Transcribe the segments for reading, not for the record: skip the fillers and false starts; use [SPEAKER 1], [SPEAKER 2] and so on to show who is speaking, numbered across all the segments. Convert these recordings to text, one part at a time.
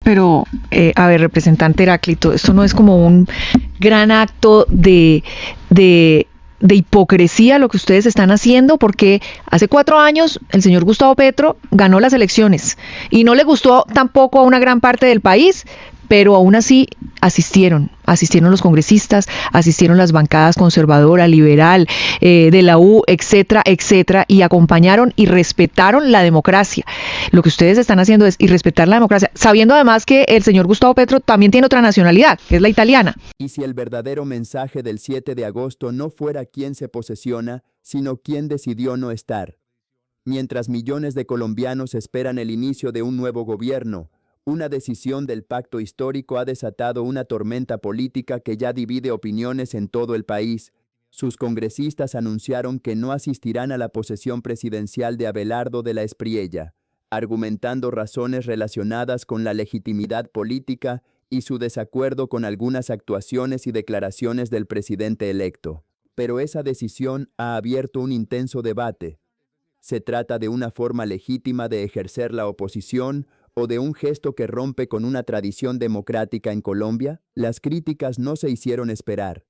[SPEAKER 1] Pero, a ver, representante Heráclito, esto no es como un gran acto de hipocresía lo que ustedes están haciendo, porque hace 4 años el señor Gustavo Petro ganó las elecciones y no le gustó tampoco a una gran parte del país, pero aún así asistieron los congresistas, asistieron las bancadas conservadora, liberal, de la U, etcétera, etcétera, y acompañaron y respetaron la democracia. Lo que ustedes están haciendo es irrespetar la democracia, sabiendo además que el señor Gustavo Petro también tiene otra nacionalidad, que es la italiana.
[SPEAKER 2] Y si el verdadero mensaje del 7 de agosto no fuera quién se posesiona, sino quién decidió no estar. Mientras millones de colombianos esperan el inicio de un nuevo gobierno, una decisión del pacto histórico ha desatado una tormenta política que ya divide opiniones en todo el país. Sus congresistas anunciaron que no asistirán a la posesión presidencial de Abelardo de la Espriella, argumentando razones relacionadas con la legitimidad política y su desacuerdo con algunas actuaciones y declaraciones del presidente electo. Pero esa decisión ha abierto un intenso debate. ¿Se trata de una forma legítima de ejercer la oposición o de un gesto que rompe con una tradición democrática en Colombia? Las críticas no se hicieron esperar.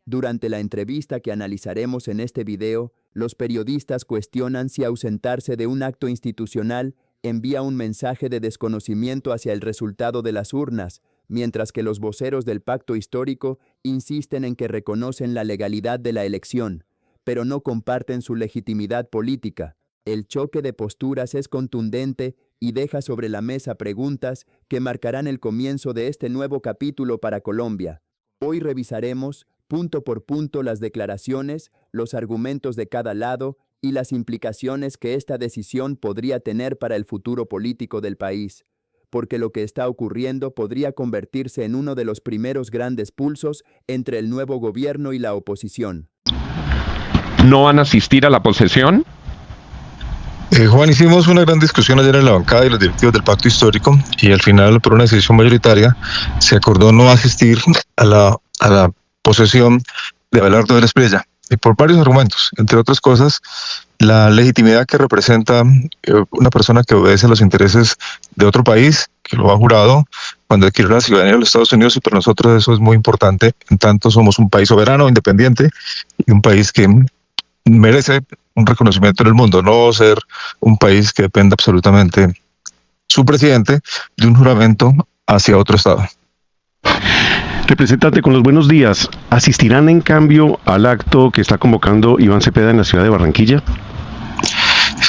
[SPEAKER 2] Durante la entrevista que analizaremos en este video, los periodistas cuestionan si ausentarse de un acto institucional envía un mensaje de desconocimiento hacia el resultado de las urnas, mientras que los voceros del pacto histórico insisten en que reconocen la legalidad de la elección, pero no comparten su legitimidad política. El choque de posturas es contundente y deja sobre la mesa preguntas que marcarán el comienzo de este nuevo capítulo para Colombia. Hoy revisaremos, punto por punto, las declaraciones, los argumentos de cada lado y las implicaciones que esta decisión podría tener para el futuro político del país, porque lo que está ocurriendo podría convertirse en uno de los primeros grandes pulsos entre el nuevo gobierno y la oposición.
[SPEAKER 3] ¿No van a asistir a la posesión?
[SPEAKER 4] Juan, hicimos una gran discusión ayer en la bancada y los directivos del pacto histórico y al final, por una decisión mayoritaria, se acordó no asistir a la posesión de Abelardo de la Espriella, y por varios argumentos, entre otras cosas, la legitimidad que representa una persona que obedece a los intereses de otro país, que lo ha jurado cuando adquirió la ciudadanía de los Estados Unidos, y para nosotros eso es muy importante, en tanto somos un país soberano, independiente, y un país que merece un reconocimiento en el mundo, no ser un país que dependa absolutamente su presidente de un juramento hacia otro estado.
[SPEAKER 5] Representante, con los buenos días, ¿asistirán en cambio al acto que está convocando Iván Cepeda en la ciudad de Barranquilla?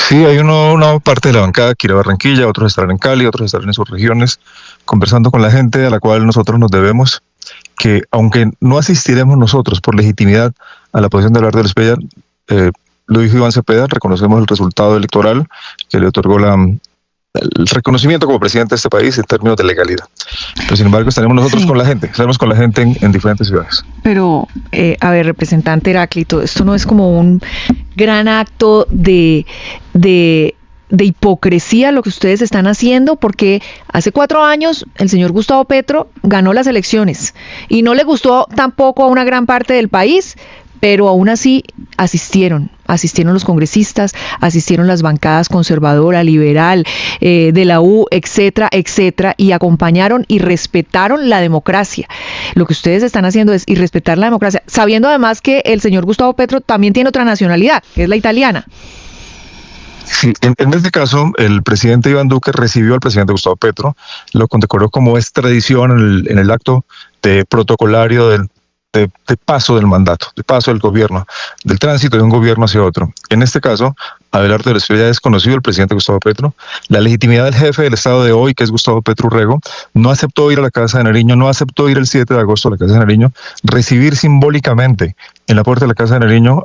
[SPEAKER 4] Sí, hay una parte de la bancada que irá a Barranquilla, otros estarán en Cali, otros estarán en sus regiones, conversando con la gente a la cual nosotros nos debemos, que aunque no asistiremos nosotros por legitimidad a la posición de Abelardo de la Espriella, lo dijo Iván Cepeda, reconocemos el resultado electoral que le otorgó el reconocimiento como presidente de este país en términos de legalidad. Pero sin embargo estaremos nosotros con la gente, estaremos con la gente en diferentes ciudades.
[SPEAKER 1] Pero, a ver, representante Heráclito, esto no es como un gran acto de hipocresía lo que ustedes están haciendo, porque hace 4 años el señor Gustavo Petro ganó las elecciones y no le gustó tampoco a una gran parte del país, pero aún así asistieron los congresistas, asistieron las bancadas conservadora, liberal, de la U, etcétera, etcétera, y acompañaron y respetaron la democracia. Lo que ustedes están haciendo es irrespetar la democracia, sabiendo además que el señor Gustavo Petro también tiene otra nacionalidad, que es la italiana.
[SPEAKER 4] Sí, en este caso, el presidente Iván Duque recibió al presidente Gustavo Petro, lo condecoró como es tradición en el acto de protocolario de paso del mandato, de paso del gobierno, del tránsito de un gobierno hacia otro. En este caso, Abelardo de la Espriella ya es conocido el presidente Gustavo Petro. La legitimidad del jefe del Estado de hoy, que es Gustavo Petro Urrego, no aceptó ir a la Casa de Nariño, no aceptó ir el 7 de agosto a la Casa de Nariño, recibir simbólicamente en la puerta de la Casa de Nariño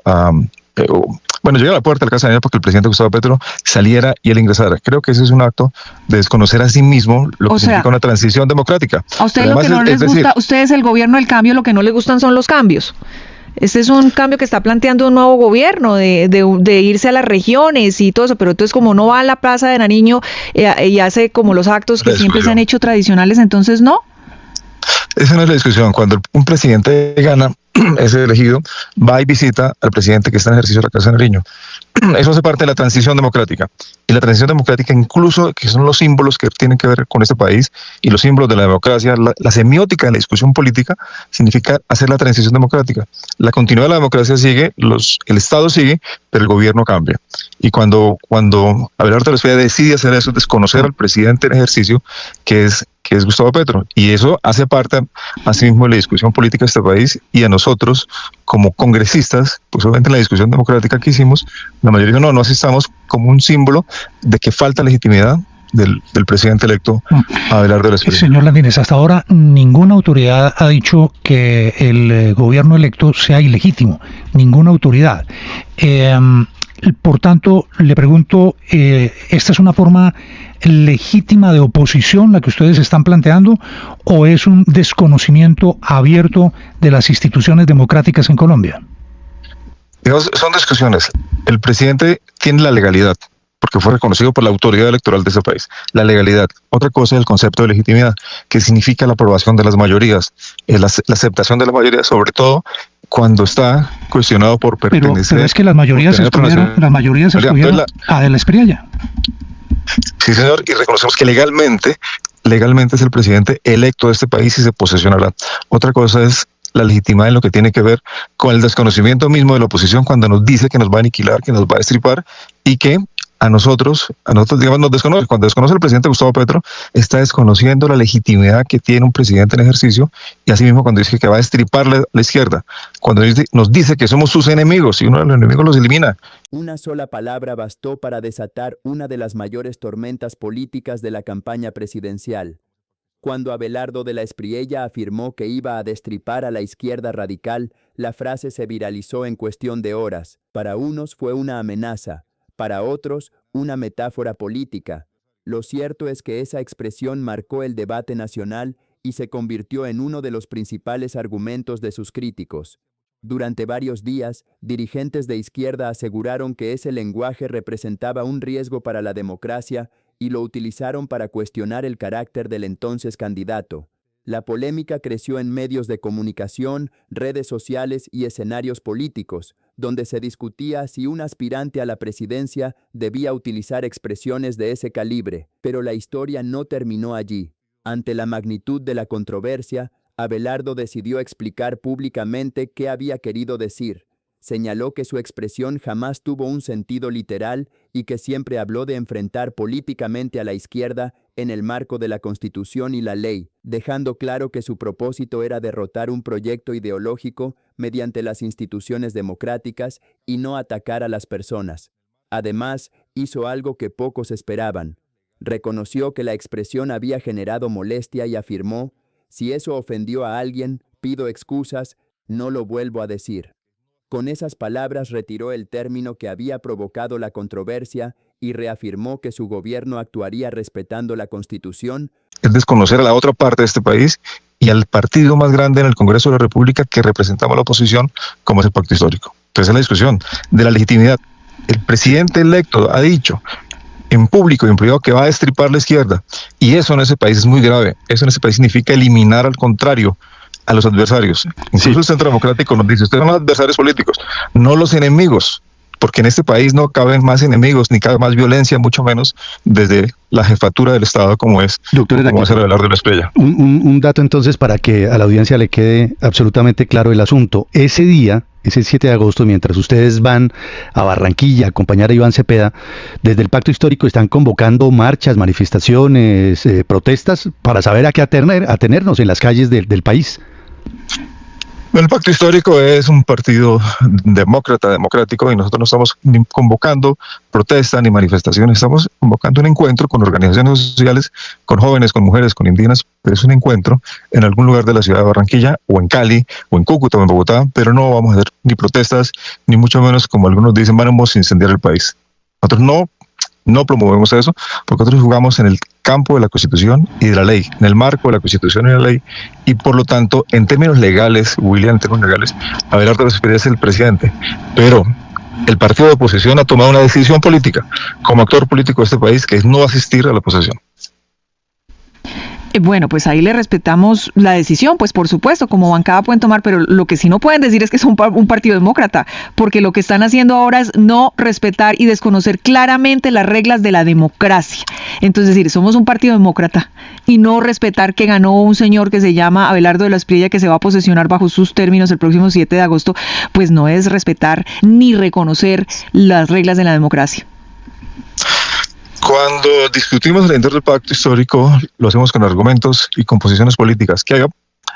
[SPEAKER 4] llegar a la puerta de la Casa de Nariño porque el presidente Gustavo Petro saliera y él ingresara. Creo que ese es un acto de desconocer a sí mismo lo que significa una transición democrática.
[SPEAKER 1] A ustedes lo que no les gusta, ustedes el gobierno del cambio, lo que no les gustan son los cambios. Este es un cambio que está planteando un nuevo gobierno de irse a las regiones y todo eso, pero entonces como no va a la Plaza de Nariño y hace como los actos que siempre se han hecho tradicionales, entonces no.
[SPEAKER 4] Esa no es la discusión. Cuando un presidente gana, es elegido, va y visita al presidente que está en ejercicio de la Casa de Nariño. eso hace parte de la transición democrática. Y la transición democrática, incluso, que son los símbolos que tienen que ver con este país y los símbolos de la democracia, la semiótica de la discusión política, significa hacer la transición democrática. La continuidad de la democracia sigue, el Estado sigue, pero el gobierno cambia. Y cuando Abelardo de la Espriella decide hacer eso, desconocer al presidente en ejercicio, que es Gustavo Petro. Y eso hace parte, asimismo, de la discusión política de este país, y a nosotros, como congresistas, pues obviamente en la discusión democrática que hicimos, la mayoría dijo, no asistamos como un símbolo de que falta legitimidad del presidente electo Abelardo de la Espriella.
[SPEAKER 6] Señor Landines, hasta ahora ninguna autoridad ha dicho que el gobierno electo sea ilegítimo, ninguna autoridad. Por tanto, le pregunto, ¿esta es una forma legítima de oposición la que ustedes están planteando, o es un desconocimiento abierto de las instituciones democráticas en Colombia?
[SPEAKER 4] Son discusiones. El presidente tiene la legalidad, porque fue reconocido por la autoridad electoral de ese país. La legalidad. Otra cosa es el concepto de legitimidad, que significa la aprobación de las mayorías, la aceptación de las mayorías, sobre todo cuando está cuestionado por pertenecer.
[SPEAKER 6] Pero es que las mayorías excluyeron a de la Espriella.
[SPEAKER 4] Sí, señor, y reconocemos que legalmente es el presidente electo de este país y se posesionará. Otra cosa es la legitimidad en lo que tiene que ver con el desconocimiento mismo de la oposición, cuando nos dice que nos va a aniquilar, que nos va a destripar, y que a nosotros digamos, nos desconoce. Cuando desconoce el presidente Gustavo Petro, está desconociendo la legitimidad que tiene un presidente en ejercicio, y asimismo cuando dice que va a destripar la izquierda, cuando nos dice que somos sus enemigos y uno de los enemigos los elimina.
[SPEAKER 2] Una sola palabra bastó para desatar una de las mayores tormentas políticas de la campaña presidencial. Cuando Abelardo de la Espriella afirmó que iba a destripar a la izquierda radical, la frase se viralizó en cuestión de horas. Para unos fue una amenaza, para otros una metáfora política. Lo cierto es que esa expresión marcó el debate nacional y se convirtió en uno de los principales argumentos de sus críticos. Durante varios días, dirigentes de izquierda aseguraron que ese lenguaje representaba un riesgo para la democracia y lo utilizaron para cuestionar el carácter del entonces candidato. La polémica creció en medios de comunicación, redes sociales y escenarios políticos, donde se discutía si un aspirante a la presidencia debía utilizar expresiones de ese calibre. Pero la historia no terminó allí. Ante la magnitud de la controversia, Abelardo decidió explicar públicamente qué había querido decir. Señaló que su expresión jamás tuvo un sentido literal y que siempre habló de enfrentar políticamente a la izquierda en el marco de la Constitución y la ley, dejando claro que su propósito era derrotar un proyecto ideológico mediante las instituciones democráticas y no atacar a las personas. Además, hizo algo que pocos esperaban. Reconoció que la expresión había generado molestia y afirmó: si eso ofendió a alguien, pido excusas, no lo vuelvo a decir. Con esas palabras retiró el término que había provocado la controversia y reafirmó que su gobierno actuaría respetando la Constitución.
[SPEAKER 4] Es desconocer a la otra parte de este país y al partido más grande en el Congreso de la República que representamos a la oposición, como es el Pacto Histórico. Entonces es la discusión de la legitimidad. El presidente electo ha dicho en público y en privado que va a destripar la izquierda, y eso en ese país es muy grave. Eso en ese país significa eliminar, al contrario, a los adversarios. Incluso el Centro Democrático nos dice: ustedes son los adversarios políticos, no los enemigos, porque en este país no caben más enemigos, ni cabe más violencia, mucho menos desde la jefatura del Estado, como es Abelardo de la Espriella.
[SPEAKER 5] Un dato entonces para que a la audiencia le quede absolutamente claro el asunto. Ese día, ese 7 de agosto, mientras ustedes van a Barranquilla a acompañar a Iván Cepeda, desde el Pacto Histórico están convocando marchas, manifestaciones, protestas, para saber a qué atenernos en las calles del país.
[SPEAKER 4] El Pacto Histórico es un partido democrático, y nosotros no estamos ni convocando protestas ni manifestaciones, estamos convocando un encuentro con organizaciones sociales, con jóvenes, con mujeres, con indígenas, pero es un encuentro en algún lugar de la ciudad de Barranquilla, o en Cali, o en Cúcuta, o en Bogotá, pero no vamos a hacer ni protestas, ni mucho menos, como algunos dicen, vamos a incendiar el país. Nosotros no promovemos eso, porque nosotros jugamos en el campo de la Constitución y de la ley, en el marco de la Constitución y de la ley, y por lo tanto, en términos legales, William, en términos legales, Abelardo de la Espriella es el presidente, pero el partido de oposición ha tomado una decisión política, como actor político de este país, que es no asistir a la posesión.
[SPEAKER 1] Bueno, pues ahí le respetamos la decisión, pues por supuesto, como bancada pueden tomar, pero lo que sí no pueden decir es que son un partido demócrata, porque lo que están haciendo ahora es no respetar y desconocer claramente las reglas de la democracia. Entonces, decir, somos un partido demócrata y no respetar que ganó un señor que se llama Abelardo de la Espriella, que se va a posesionar bajo sus términos el próximo 7 de agosto, pues no es respetar ni reconocer las reglas de la democracia.
[SPEAKER 4] Cuando discutimos al interior del pacto histórico, lo hacemos con argumentos y con posiciones políticas. Que haya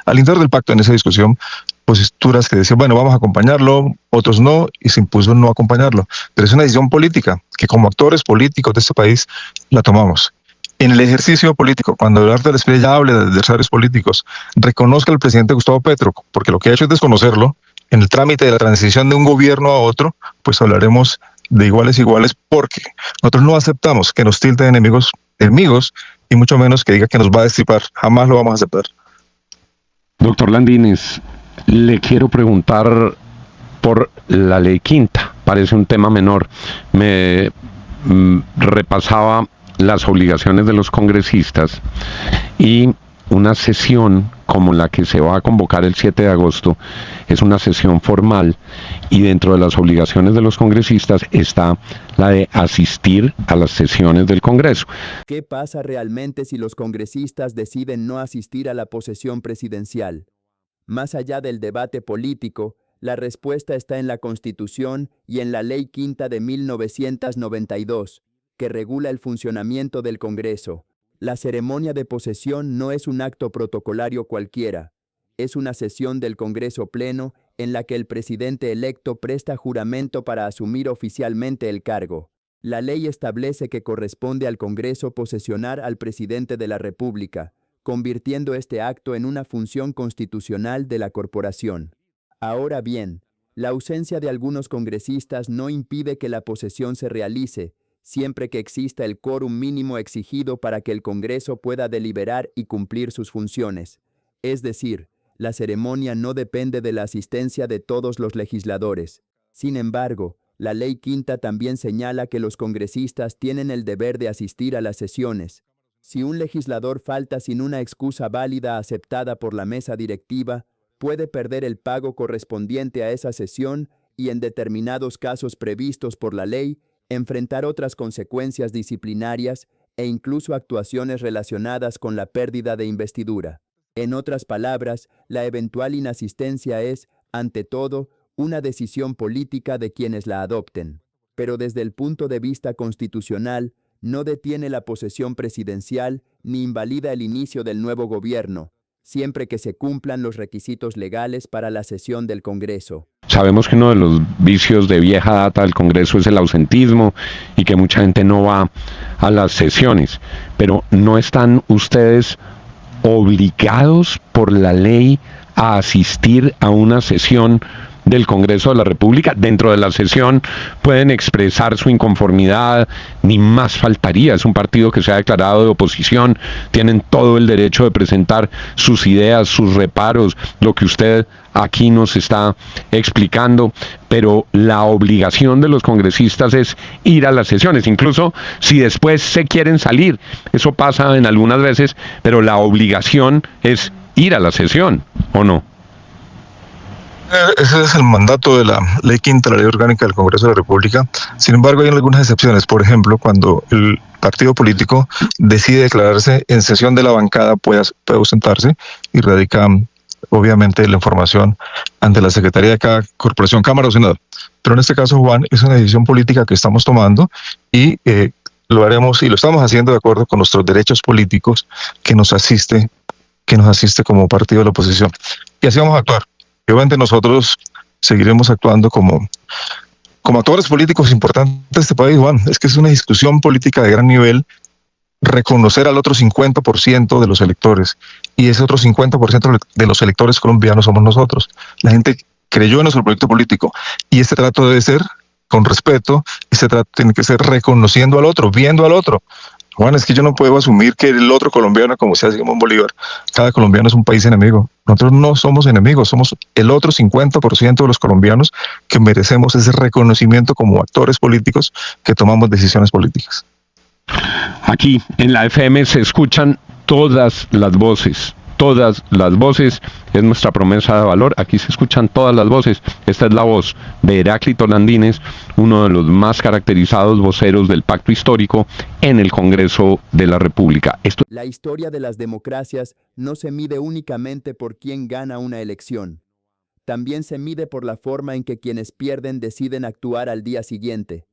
[SPEAKER 4] al interior del pacto, en esa discusión, posturas que decían, bueno, vamos a acompañarlo, otros no, y se impuso no acompañarlo. Pero es una decisión política, que como actores políticos de este país la tomamos. En el ejercicio político, cuando Abelardo de la Espriella hable de adversarios políticos, reconozca al presidente Gustavo Petro, porque lo que ha hecho es desconocerlo, en el trámite de la transición de un gobierno a otro, pues hablaremos de iguales a iguales, porque nosotros no aceptamos que nos tilden enemigos, y mucho menos que diga que nos va a destripar. Jamás lo vamos a aceptar.
[SPEAKER 3] Doctor Landines, le quiero preguntar por la ley quinta. Parece un tema menor. Me repasaba las obligaciones de los congresistas y una sesión como la que se va a convocar el 7 de agosto es una sesión formal, y dentro de las obligaciones de los congresistas está la de asistir a las sesiones del Congreso.
[SPEAKER 2] ¿Qué pasa realmente si los congresistas deciden no asistir a la posesión presidencial? Más allá del debate político, la respuesta está en la Constitución y en la Ley Quinta de 1992, que regula el funcionamiento del Congreso. La ceremonia de posesión no es un acto protocolario cualquiera. Es una sesión del Congreso Pleno en la que el presidente electo presta juramento para asumir oficialmente el cargo. La ley establece que corresponde al Congreso posesionar al presidente de la República, convirtiendo este acto en una función constitucional de la corporación. Ahora bien, la ausencia de algunos congresistas no impide que la posesión se realice, siempre que exista el quórum mínimo exigido para que el Congreso pueda deliberar y cumplir sus funciones. Es decir, la ceremonia no depende de la asistencia de todos los legisladores. Sin embargo, la Ley Quinta también señala que los congresistas tienen el deber de asistir a las sesiones. Si un legislador falta sin una excusa válida aceptada por la mesa directiva, puede perder el pago correspondiente a esa sesión y, en determinados casos previstos por la ley, enfrentar otras consecuencias disciplinarias e incluso actuaciones relacionadas con la pérdida de investidura. En otras palabras, la eventual inasistencia es, ante todo, una decisión política de quienes la adopten. Pero desde el punto de vista constitucional, no detiene la posesión presidencial ni invalida el inicio del nuevo gobierno, siempre que se cumplan los requisitos legales para la sesión del Congreso.
[SPEAKER 3] Sabemos que uno de los vicios de vieja data del Congreso es el ausentismo y que mucha gente no va a las sesiones, pero ¿no están ustedes obligados por la ley a asistir a una sesión del Congreso de la República? Dentro de la sesión pueden expresar su inconformidad, ni más faltaría, es un partido que se ha declarado de oposición, tienen todo el derecho de presentar sus ideas, sus reparos, lo que usted aquí nos está explicando, pero la obligación de los congresistas es ir a las sesiones, incluso si después se quieren salir, eso pasa en algunas veces, pero la obligación es ir a la sesión, ¿o no?
[SPEAKER 4] Ese es el mandato de la Ley Quinta, la Ley Orgánica del Congreso de la República. Sin embargo, hay algunas excepciones. Por ejemplo, cuando el partido político decide declararse en sesión de la bancada, puede ausentarse y radica, obviamente, la información ante la Secretaría de cada corporación, Cámara o Senado. Pero en este caso, Juan, es una decisión política que estamos tomando y lo haremos y lo estamos haciendo de acuerdo con nuestros derechos políticos que nos asiste como partido de la oposición. Y así vamos a actuar. Obviamente nosotros seguiremos actuando como actores políticos importantes de este país, Juan. Es que es una discusión política de gran nivel reconocer al otro 50% de los electores. Y ese otro 50% de los electores colombianos somos nosotros. La gente creyó en nuestro proyecto político. Y este trato debe ser con respeto, este trato tiene que ser reconociendo al otro, viendo al otro. Juan, es que yo no puedo asumir que el otro colombiano, como se hace en Bolívar, cada colombiano es un país enemigo. Nosotros no somos enemigos, somos el otro 50% de los colombianos que merecemos ese reconocimiento como actores políticos que tomamos decisiones políticas.
[SPEAKER 3] Aquí en la FM se escuchan todas las voces, es nuestra promesa de valor. Aquí se escuchan todas las voces. Esta es la voz de Heráclito Landines, uno de los más caracterizados voceros del pacto histórico en el Congreso de la República.
[SPEAKER 2] La historia de las democracias no se mide únicamente por quién gana una elección. También se mide por la forma en que quienes pierden deciden actuar al día siguiente.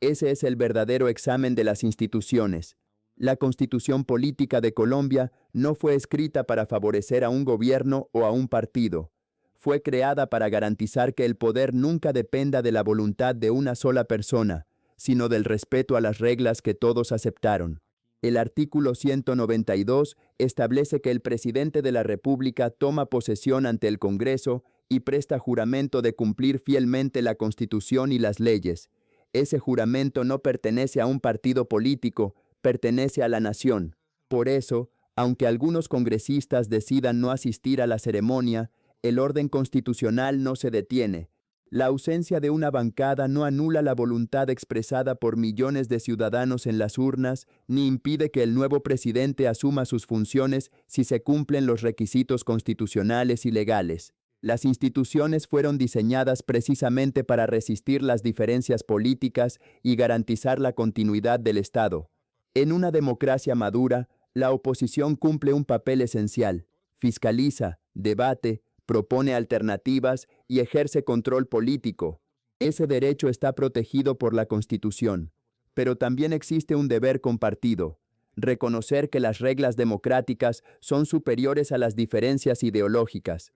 [SPEAKER 2] Ese es el verdadero examen de las instituciones. La Constitución Política de Colombia no fue escrita para favorecer a un gobierno o a un partido. Fue creada para garantizar que el poder nunca dependa de la voluntad de una sola persona, sino del respeto a las reglas que todos aceptaron. El artículo 192 establece que el presidente de la República toma posesión ante el Congreso y presta juramento de cumplir fielmente la Constitución y las leyes. Ese juramento no pertenece a un partido político, pertenece a la nación. Por eso, aunque algunos congresistas decidan no asistir a la ceremonia, el orden constitucional no se detiene. La ausencia de una bancada no anula la voluntad expresada por millones de ciudadanos en las urnas, ni impide que el nuevo presidente asuma sus funciones si se cumplen los requisitos constitucionales y legales. Las instituciones fueron diseñadas precisamente para resistir las diferencias políticas y garantizar la continuidad del Estado. En una democracia madura, la oposición cumple un papel esencial. Fiscaliza, debate, propone alternativas y ejerce control político. Ese derecho está protegido por la Constitución. Pero también existe un deber compartido: reconocer que las reglas democráticas son superiores a las diferencias ideológicas.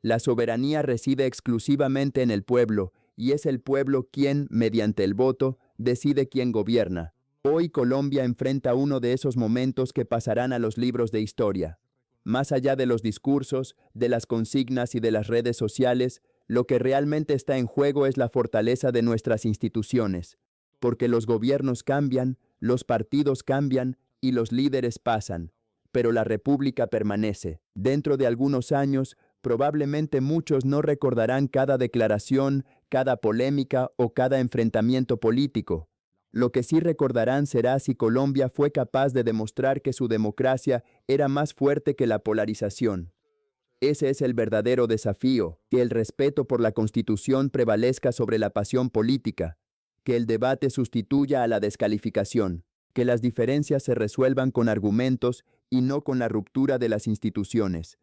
[SPEAKER 2] La soberanía reside exclusivamente en el pueblo, y es el pueblo quien, mediante el voto, decide quién gobierna. Hoy Colombia enfrenta uno de esos momentos que pasarán a los libros de historia. Más allá de los discursos, de las consignas y de las redes sociales, lo que realmente está en juego es la fortaleza de nuestras instituciones. Porque los gobiernos cambian, los partidos cambian y los líderes pasan. Pero la República permanece. Dentro de algunos años, probablemente muchos no recordarán cada declaración, cada polémica o cada enfrentamiento político. Lo que sí recordarán será si Colombia fue capaz de demostrar que su democracia era más fuerte que la polarización. Ese es el verdadero desafío: que el respeto por la Constitución prevalezca sobre la pasión política, que el debate sustituya a la descalificación, que las diferencias se resuelvan con argumentos y no con la ruptura de las instituciones.